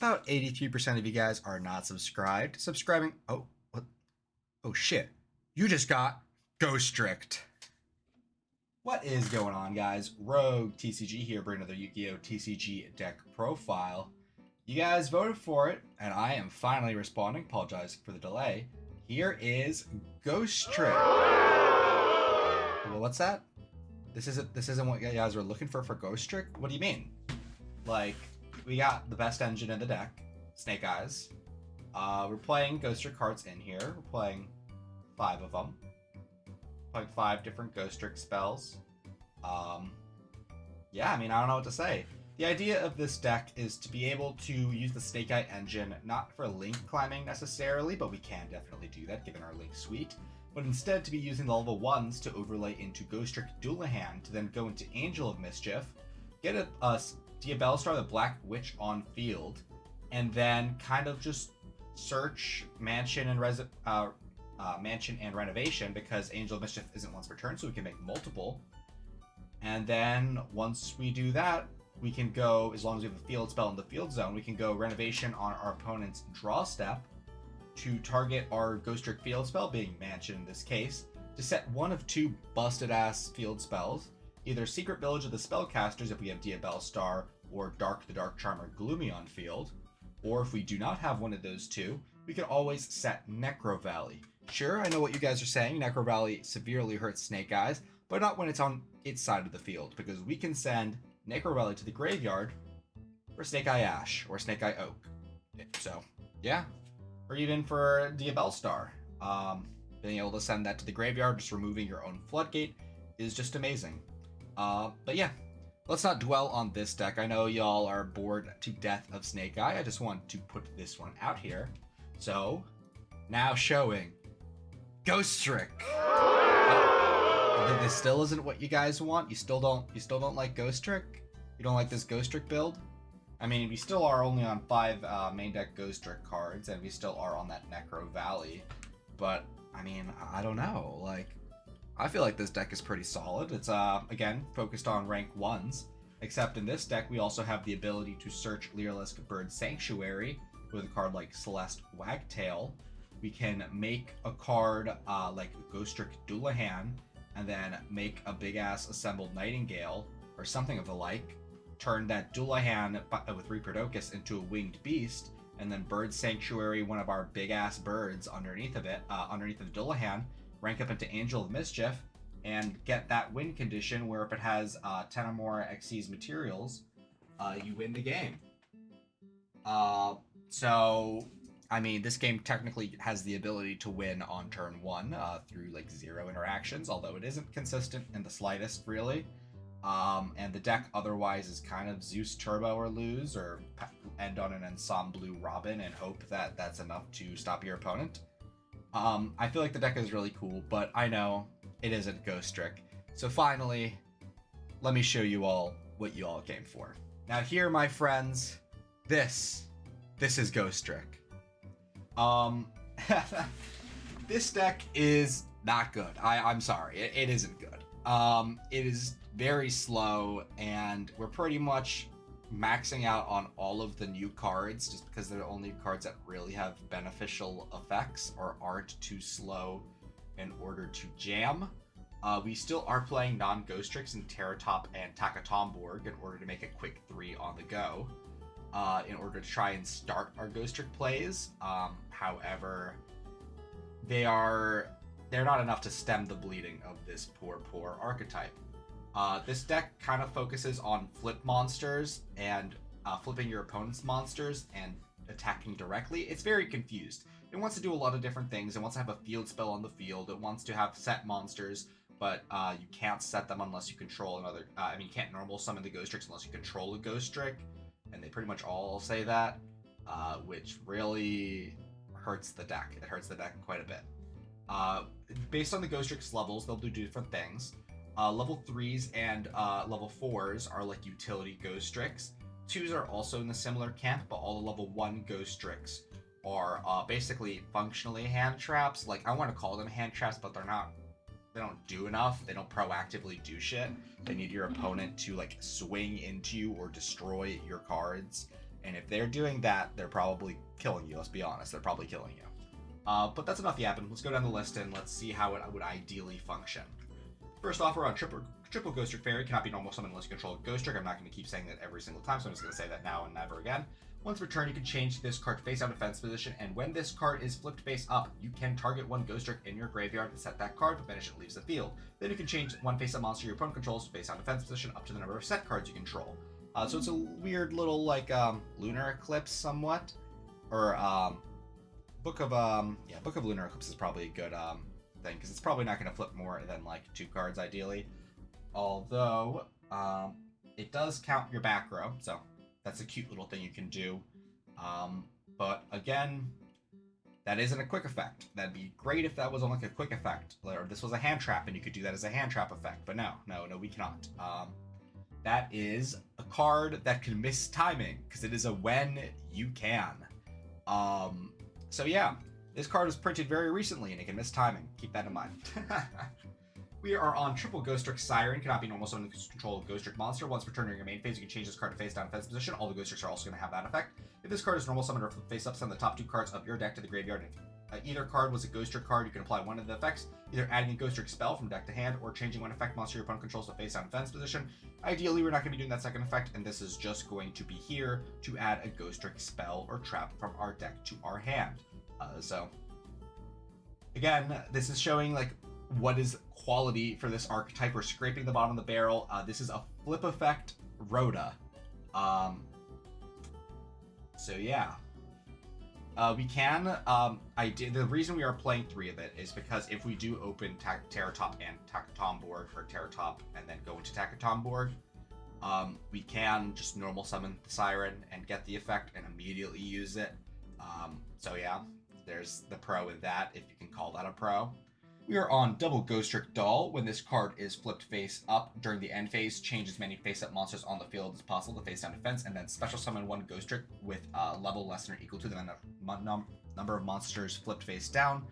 about 83% of you guys are not subscribed. Subscribing. Oh, what? Oh, shit. You just got ghostricked. What is going on, guys? Rogue TCG here, bringing another Yu-Gi-Oh! TCG deck profile. You guys voted for it, and I am finally responding. Apologize for the delay. Here is Ghostrick. Well, what's that? This isn't what you guys were looking for Ghostrick? What do you mean? Like, we got the best engine in the deck, Snake Eyes. We're playing Ghostrick cards in here. We're playing 5 of them. Playing 5 different Ghostrick spells. Yeah, I mean, I don't know what to say. The idea of this deck is to be able to use the Snake Eye engine, not for link climbing necessarily, but we can definitely do that given our link suite, but instead to be using the level 1s to overlay into Ghostrick Duelahan to then go into Angel of Mischief, get a ዄälstar, the Black Witch on field, and then kind of just search Mansion and Renovation, because Angel of Mischief isn't once per turn, so we can make multiple. And then once we do that, we can go, as long as we have a field spell in the field zone, we can go Renovation on our opponent's draw step to target our Ghostrick field spell, being Mansion in this case, to set one of 2 busted ass field spells, either Secret Village of the Spellcasters if we have ዄälstar, or Dark the Dark Charmer Gloomy on field. Or if we do not have one of those 2, we can always set Necro Valley. Sure, I know what you guys are saying, Necro Valley severely hurts Snake Eyes, but not when it's on its side of the field, because we can send Necro Valley to the graveyard for Snake Eye Ash or Snake Eye Oak. So, yeah. Or even for 噚älstar. Being able to send that to the graveyard, just removing your own floodgate, is just amazing. But yeah, let's not dwell on this deck. I know y'all are bored to death of Snake Eye. I just want to put this one out here. So, now showing Ghostrick. This still isn't what you guys want. You still don't like Ghostrick? You don't like this Ghostrick build? I mean, we still are only on 5 main deck Ghostrick cards, and we still are on that Necro Valley. But I mean, I don't know. Like, I feel like this deck is pretty solid. It's again focused on rank 1s. Except in this deck, we also have the ability to search Lyrilusc Bird Sanctuary with a card like Celeste Wagtail. We can make a card like Ghostrick Duelahan, and then make a big-ass assembled Nightingale, or something of the like, turn that Duelahan with Reproducus into a winged beast, and then Bird Sanctuary, one of our big-ass birds underneath of it, underneath of Duelahan, rank up into Angel of Mischief, and get that win condition where if it has 10 or more Xyz materials, you win the game. So, I mean, this game technically has the ability to win on turn 1 through like 0 interactions, although it isn't consistent in the slightest, really. And the deck otherwise is kind of Zeus Turbo or lose, or end on an Ensemble Blue Robin and hope that that's enough to stop your opponent. I feel like the deck is really cool, but I know it isn't Ghostrick. So finally, let me show you all what you all came for. Now here, my friends, this is Ghostrick. This deck is not good. I'm sorry, it isn't good. It is very slow, and we're pretty much maxing out on all of the new cards just because they're the only cards that really have beneficial effects or aren't too slow in order to jam. We still are playing non-Ghostricks in Terratop and Takatomborg in order to make a quick 3 on the go. In order to try and start our Ghostrick plays. However, they're not enough to stem the bleeding of this poor archetype. This deck kind of focuses on flip monsters and flipping your opponent's monsters and attacking directly. It's very confused. It wants to do a lot of different things. It wants to have a field spell on the field. It wants to have set monsters, but you can't set them unless you control another. You can't normal summon the Ghostricks unless you control a Ghostrick. And they pretty much all say that, which really hurts the deck. It hurts the deck quite a bit. Based on the Ghostrick's levels, they'll do different things. Level 3s and level 4s are like utility Ghostricks. 2s are also in the similar camp, but all the level 1 Ghostricks are basically functionally hand traps. Like, I want to call them hand traps, but they're not. They don't do enough. They don't proactively do shit. They need your opponent to like swing into you or destroy your cards And if they're doing that, they're probably killing you. Let's be honest, they're probably killing you. But that's enough yapping. Let's go down the list and let's see how it would ideally function. First off, we're on triple Ghostrick Fairy. Cannot be normal summon unless you control Ghostrick. I'm not going to keep saying that every single time, so I'm just going to say that now and never again. Once returned, you can change this card to face down defense position, and when this card is flipped face up, you can target one Ghostrick in your graveyard and set that card to banish it leaves the field. Then you can change one face up monster your opponent controls to face down defense position up to the number of set cards you control. So it's a weird little like lunar eclipse somewhat, or Book of Lunar Eclipse is probably a good thing because it's probably not going to flip more than like 2 cards ideally. Although it does count your back row, so that's a cute little thing you can do. But again, that isn't a quick effect. That'd be great if that was on like a quick effect, or this was a hand trap and you could do that as a hand trap effect. But no, we cannot. That is a card that can miss timing because it is a when you can. So yeah, this card was printed very recently and it can miss timing. Keep that in mind. We are on triple Ghostrick Siren. Cannot be normal summon control of Ghostrick monster. Once returned during your main phase, you can change this card to face down defense position. All the Ghostricks are also going to have that effect. If this card is normal summon or flip face up, send the top 2 cards of your deck to the graveyard. If either card was a Ghostrick card, you can apply one of the effects, either adding a Ghostrick spell from deck to hand or changing one effect monster your opponent controls to face down defense position. Ideally, we're not going to be doing that second effect, and this is just going to be here to add a Ghostrick spell or trap from our deck to our hand. So again, this is showing like what is quality for this archetype. We're scraping the bottom of the barrel. This is a flip effect Rhoda. So yeah, we can. The reason we are playing 3 of it is because if we do open Terra Top and Takaton board, or Terra Top and then go into Takaton board, we can just normal summon the Siren and get the effect and immediately use it. So yeah, there's the pro in that, if you can call that a pro. We are on double Ghostrick Doll. When this card is flipped face up during the end phase, change as many face-up monsters on the field as possible to face down defense, and then special summon one Ghostrick with level less than or equal to the number of monsters flipped face down.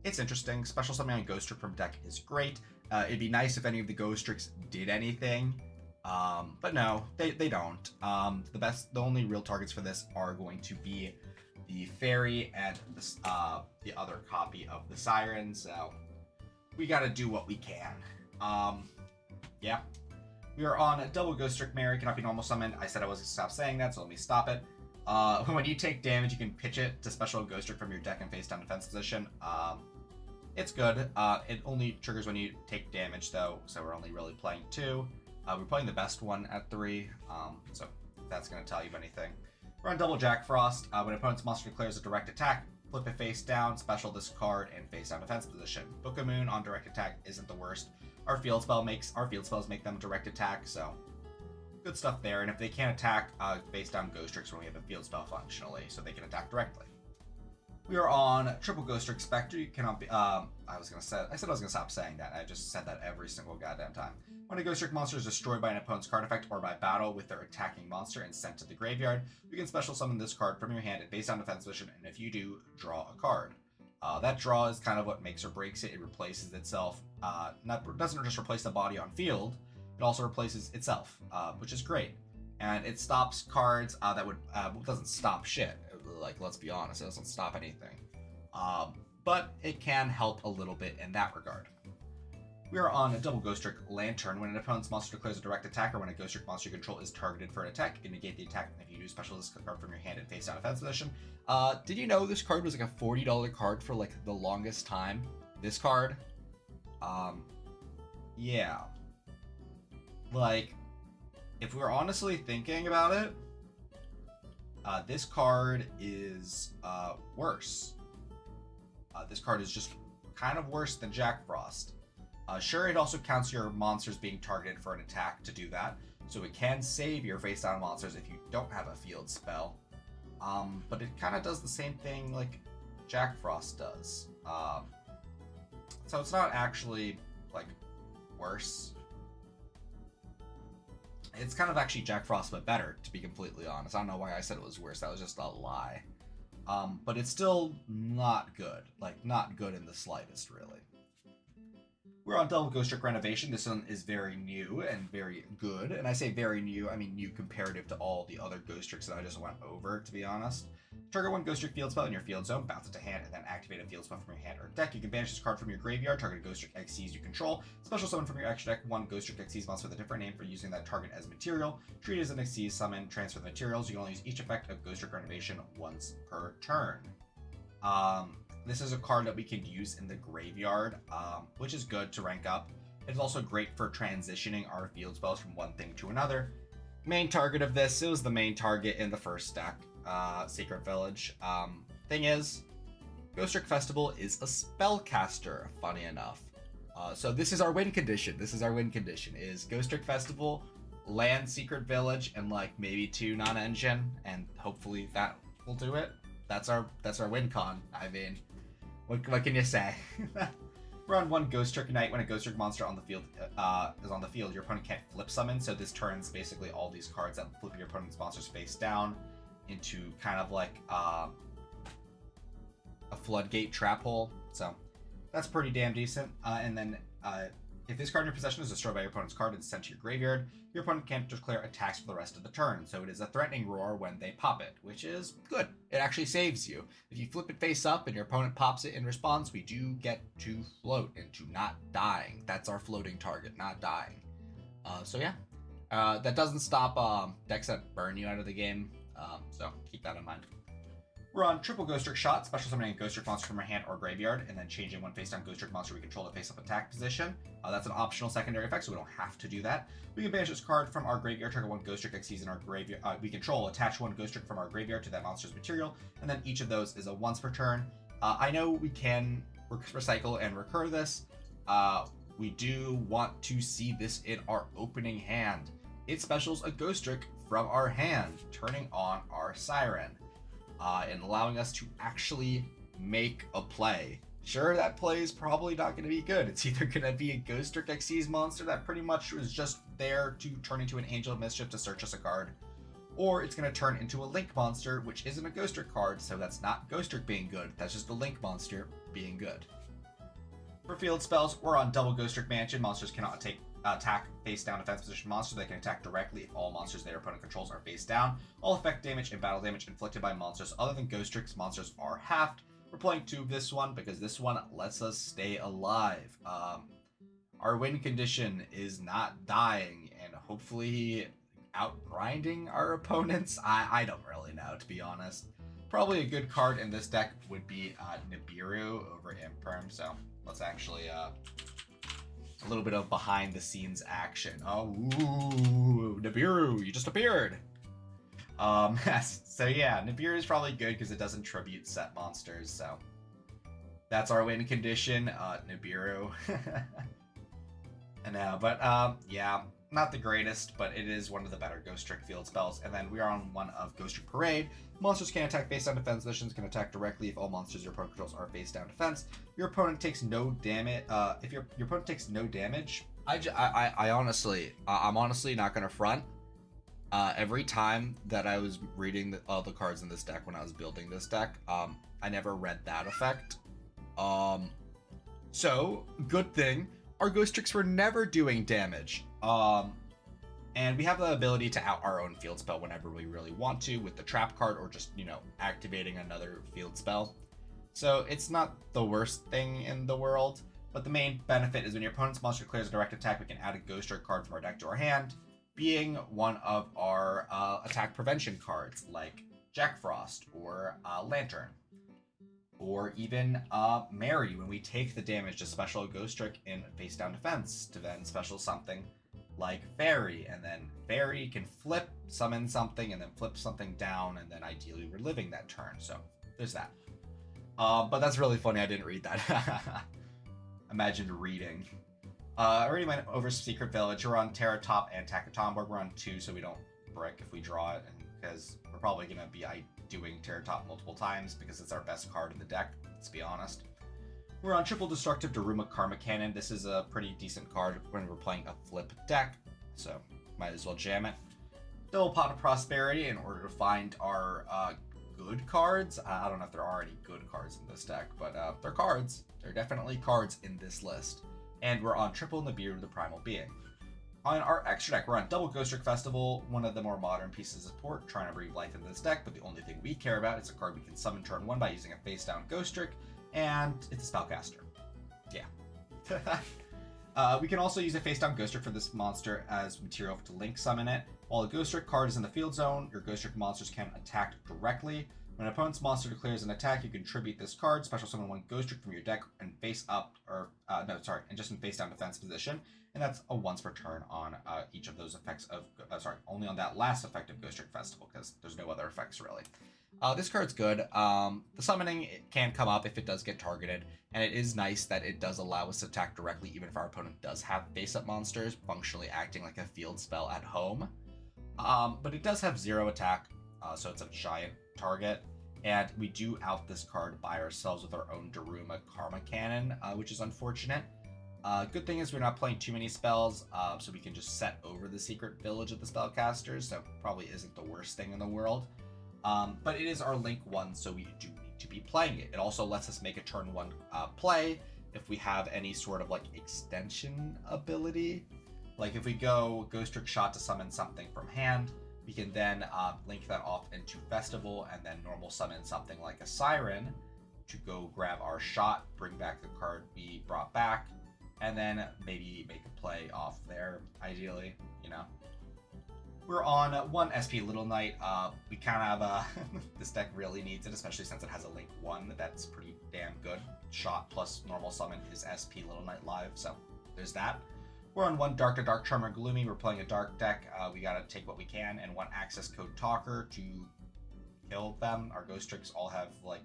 It's interesting. Special summoning a Ghostrick from deck is great. It'd be nice if any of the Ghostricks did anything, but no, they don't. The only real targets for this are going to be the Fairy and the other copy of the Siren, so we gotta do what we can. Yeah. We are on a double Ghostrick Mary. Cannot be normal summoned. I said I was gonna stop saying that, so let me stop it. When you take damage, you can pitch it to special Ghostrick from your deck and face down defense position. It's good. It only triggers when you take damage, though, so we're only really playing 2. We're playing the best one at 3, so if that's going to tell you anything. We're on double Jack Frost. When an opponent's monster declares a direct attack, flip it face down, special this card, and face down defense position. Book of Moon on direct attack isn't the worst. Our field spells make them direct attack, so good stuff there. And if they can't attack, face down Ghostricks when we have a field spell functionally, so they can attack directly. We are on triple Ghostrick Spectre. You cannot be. I said I was gonna stop saying that. I just said that every single goddamn time. When a Ghostrick monster is destroyed by an opponent's card effect or by battle with their attacking monster and sent to the graveyard, you can special summon this card from your hand and face down defense position. And if you do, draw a card. That draw is kind of what makes or breaks it. It replaces itself. Doesn't just replace the body on field. It also replaces itself, which is great. And it stops cards that would doesn't stop shit. Like, let's be honest, it doesn't stop anything. But it can help a little bit in that regard. We are on a double Ghostrick Lantern. When an opponent's monster declares a direct attack, or when a Ghostrick monster you control is targeted for an attack, you can negate the attack. And if you do special this card from your hand and face down defense position. Did you know this card was like a $40 card for like the longest time? This card? Yeah. Like, if we're honestly thinking about it, this card is worse. This card is just kind of worse than Jack Frost. Sure, it also counts your monsters being targeted for an attack to do that, so it can save your face down monsters if you don't have a field spell. But it kind of does the same thing like Jack Frost does. So it's not actually like worse. It's kind of actually Jack Frost, but better, to be completely honest. I don't know why I said it was worse. That was just a lie. But it's still not good. Like, not good in the slightest, really. We're on double Ghostrick Renovation. This one is very new and very good. And I say very new, I mean new comparative to all the other Ghostricks that I just went over, to be honest. Trigger one Ghostrick field spell in your field zone, bounce it to hand, and then activate a field spell from your hand or deck. You can banish this card from your graveyard, target a Ghostrick Xyz you control. Special summon from your extra deck one Ghostrick Xyz monster with a different name for using that target as material. Treat it as an Xyz summon, transfer the materials. You can only use each effect of Ghostrick Renovation once per turn. This is a card that we can use in the graveyard, which is good to rank up. It's also great for transitioning our field spells from one thing to another. Main target of this, it was the main target in the first deck, Secret Village. Thing is, Ghostrick Festival is a spellcaster, funny enough. So this is our win condition. Is Ghostrick Festival, land Secret Village, and like maybe 2 non-engine, and hopefully that will do it. That's our win con. I mean, what can you say? Run one Ghostrick Knight. When a Ghostrick monster on the field is on the field, your opponent can't flip summon. So this turns basically all these cards that flip your opponent's monsters face down into kind of like a floodgate trap hole. So that's pretty damn decent. And then if this card in your possession is destroyed by your opponent's card and sent to your graveyard, your opponent can't declare attacks for the rest of the turn. So it is a threatening roar when they pop it, which is good. It actually saves you. If you flip it face up and your opponent pops it in response, we do get to float into not dying. That's our floating target, not dying. So yeah, that doesn't stop decks that burn you out of the game. So keep that in mind. We're on triple Ghostrick Shot, special summoning a Ghostrick monster from our hand or graveyard, and then changing one face-down Ghostrick monster we control to face-up attack position. That's an optional secondary effect, so we don't have to do that. We can banish this card from our graveyard, trigger one Ghostrick Xyz in our graveyard. We control, attach one Ghostrick from our graveyard to that monster's material, and then each of those is a once per turn. I know we can recycle and recur this. We do want to see this in our opening hand. It specials a Ghostrick from our hand, turning on our Siren. And allowing us to actually make a play. Sure, that play is probably not going to be good. It's either going to be a Ghostrick Xyz monster that pretty much was just there to turn into an Angel of Mischief to search us a card, or it's going to turn into a Link monster, which isn't a Ghostrick card, so that's not Ghostrick being good. That's just a Link monster being good. For field spells, we're on double Ghostrick Mansion. Monsters cannot attack face-down defense position monsters. They can attack directly if all monsters their opponent controls are face down. All effect damage and battle damage inflicted by monsters other than Ghostrick's monsters are halved. We're playing 2 of this one because this one lets us stay alive. Our win condition is not dying and hopefully outgrinding our opponents. I don't really know, to be honest. Probably a good card in this deck would be Nibiru over Imperm, so let's actually a little bit of behind the scenes action. Oh, ooh, Nibiru, you just appeared. So yeah, Nibiru is probably good because it doesn't tribute set monsters. So that's our win condition, Nibiru. I know, but yeah, not the greatest, but it is one of the better Ghostrick field spells. And then we are on one of Ghostrick Parade. Monsters can attack face down defense positions, can attack directly if all monsters your opponent controls are face down defense. Your opponent takes no damage. If your opponent takes no damage, I honestly, I'm honestly not gonna front. Every time that I was reading all the cards in this deck when I was building this deck, I never read that effect. So good thing our Ghostricks were never doing damage. And we have the ability to out our own field spell whenever we really want to with the trap card or just, you know, activating another field spell. So it's not the worst thing in the world, but the main benefit is when your opponent's monster clears a direct attack, we can add a Ghostrick card from our deck to our hand, being one of our attack prevention cards like Jack Frost or Lantern. Or even Mary, when we take the damage to special a Ghostrick in face down defense to then special something like Fairy, and then Fairy can flip, summon something, and then flip something down, and then ideally we're living that turn. So there's that. But that's really funny. I didn't read that. Imagine reading. I already went over Secret Village. We're on Terra Top and Takatomborg. We're on 2, so we don't brick if we draw it, and because we're probably going to be doing Terra Top multiple times because it's our best card in the deck, let's be honest. We're on triple Destructive Daruma Karma Cannon. This is a pretty decent card when we're playing a flip deck, so might as well jam it. Double Pot of Prosperity in order to find our good cards. I don't know if there are any good cards in this deck, but they're cards. They're definitely cards in this list. and we're on triple Nibiru the Primal Being. On our extra deck, we're on double Ghostrick Festival, one of the more modern pieces of support, trying to breathe life into this deck, but the only thing we care about is a card we can summon turn 1 by using a face-down Ghostrick, and it's a spellcaster. Yeah. We can also use a face-down Ghostrick for this monster as material to link summon it. While a Ghostrick card is in the field zone, your Ghostrick monsters can attack directly. When an opponent's monster declares an attack, you contribute this card, special summon 1 Ghostrick from your deck and face up, and just in face-down defense position. And that's a once per turn on each of those effects of, only on that last effect of Ghostrick Festival, because there's no other effects really. This card's good. The summoning can come up if it does get targeted, and it is nice that it does allow us to attack directly even if our opponent does have face-up monsters, functionally acting like a field spell at home. But it does have 0 attack, so it's a giant target, and we do out this card by ourselves with our own Daruma Karma Cannon, which is unfortunate. Good thing is we're not playing too many spells, so we can just set over the Secret Village of the Spellcasters, so probably isn't the worst thing in the world. But it is our Link 1, so we do need to be playing it. It also lets us make a turn 1 play if we have any sort of like extension ability. Like if we go Ghostrick Shot to summon something from hand, we can then link that off into Festival and then normal summon something like a Siren to go grab our shot, bring back the card we brought back, and then maybe make a play off there, ideally, you know. We're on 1 SP Little Knight. We kind of, this deck really needs it, especially since it has a Link 1 that's pretty damn good. Shot plus normal summon is SP Little Knight live, so there's that. We're on 1 Dark to Dark Charmer Gloomy. We're playing a dark deck. We gotta take what we can, and 1 Access Code Talker to kill them. Our Ghostricks all have, like,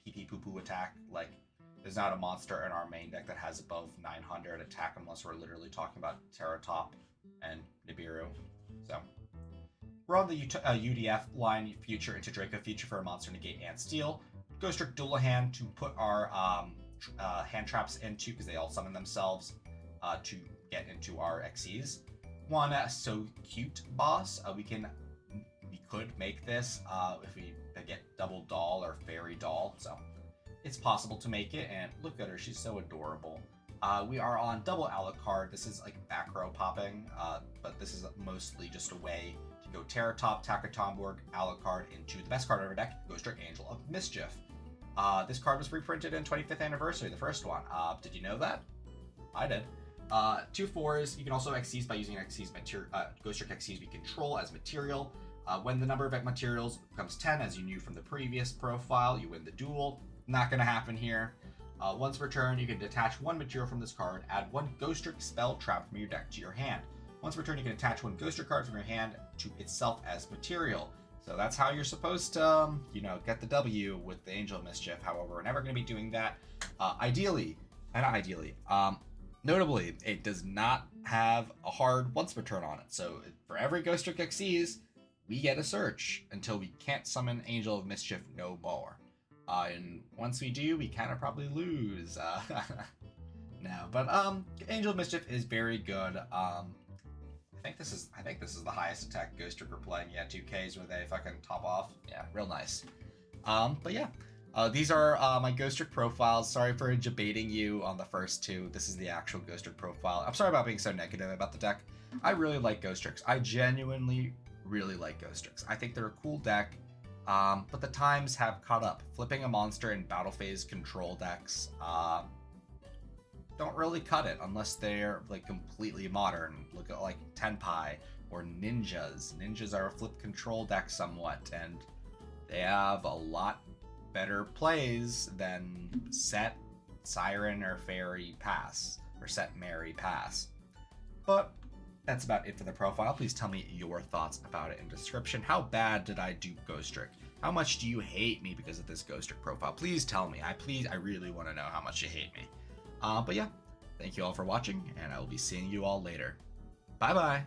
pee-pee poo-poo attack. Like, there's not a monster in our main deck that has above 900 attack unless we're literally talking about Terratop and Nibiru. So, we're on the UDF line Future into Draco Future for a monster negate and steal. Ghostrick Dualahan to put our hand traps into, because they all summon themselves, to get into our XEs. 1 So Cute boss. We could make this if we get Double Doll or Fairy Doll, so it's possible to make it, and look at her, she's so adorable. We are on double Alucard. This is like back row popping, but this is mostly just a way to go Terratop, Takatomborg, Alucard into the best card of our deck, Ghostrick Angel of Mischief. This card was reprinted in 25th Anniversary, the first one. Did you know that? I did. 2 4s. You can also XCs by using Ghostrick XCs we control as material. When the number of materials becomes 10, as you knew from the previous profile, you win the duel. Not going to happen here. Once per turn, you can detach 1 material from this card, add 1 Ghostrick spell trap from your deck to your hand. Once per turn, you can attach 1 Ghostrick card from your hand to itself as material. So that's how you're supposed to, get the W with the Angel of Mischief. However, we're never going to be doing that. Notably, it does not have a hard once per turn on it. So for every Ghostrick XCs, we get a search until we can't summon Angel of Mischief no more. And once we do, we kind of probably lose. No, but Angel of Mischief is very good. I think this is the highest attack Ghostrick we're playing. Yeah, 2Ks where they fucking top off. Yeah, real nice. But yeah. These are my Ghostrick profiles. Sorry for debating you on the first 2. This is the actual Ghostrick profile. I'm sorry about being so negative about the deck. I really like Ghostricks. I genuinely really like Ghostricks. I think they're a cool deck, but the times have caught up. Flipping a monster in battle phase control decks don't really cut it unless they're like completely modern. Look at like Tenpai or Ninjas. Ninjas are a flip control deck somewhat, and they have a lot better plays than Set Siren or Fairy Pass, or Set Mary Pass. But that's about it for the profile. Please tell me your thoughts about it in the description. How bad did I do Ghostrick? How much do you hate me because of this Ghostrick profile? Please tell me. I really want to know how much you hate me. But yeah, thank you all for watching, and I will be seeing you all later. Bye-bye.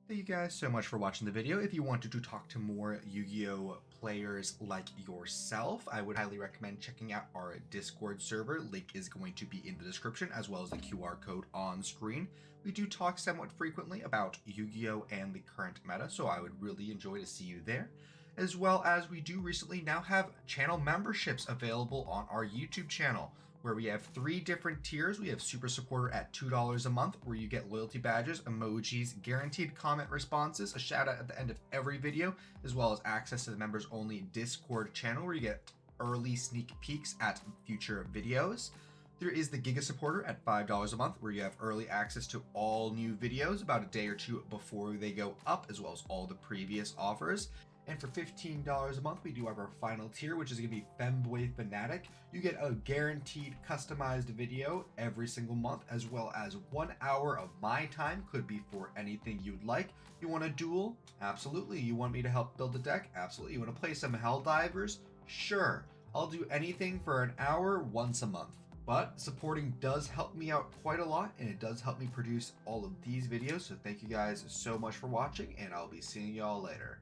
Thank you guys so much for watching the video. If you wanted to talk to more Yu-Gi-Oh! Players like yourself, I would highly recommend checking out our Discord server. Link is going to be in the description, as well as the QR code on screen. We do talk somewhat frequently about Yu-Gi-Oh! And the current meta, so I would really enjoy to see you there. As well as we do recently now have channel memberships available on our YouTube channel, where we have 3 different tiers. We have Super Supporter at $2 a month, where you get loyalty badges, emojis, guaranteed comment responses, a shout out at the end of every video, as well as access to the members only Discord channel, where you get early sneak peeks at future videos. There is the Giga Supporter at $5 a month, where you have early access to all new videos about a day or two before they go up, as well as all the previous offers. And for $15 a month, we do have our final tier, which is going to be Femboy Fanatic. You get a guaranteed customized video every single month, as well as 1 hour of my time. Could be for anything you'd like. You want a duel? Absolutely. You want me to help build a deck? Absolutely. You want to play some Helldivers? Sure. I'll do anything for an hour once a month. But supporting does help me out quite a lot, and it does help me produce all of these videos. So thank you guys so much for watching, and I'll be seeing y'all later.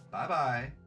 Bye-bye.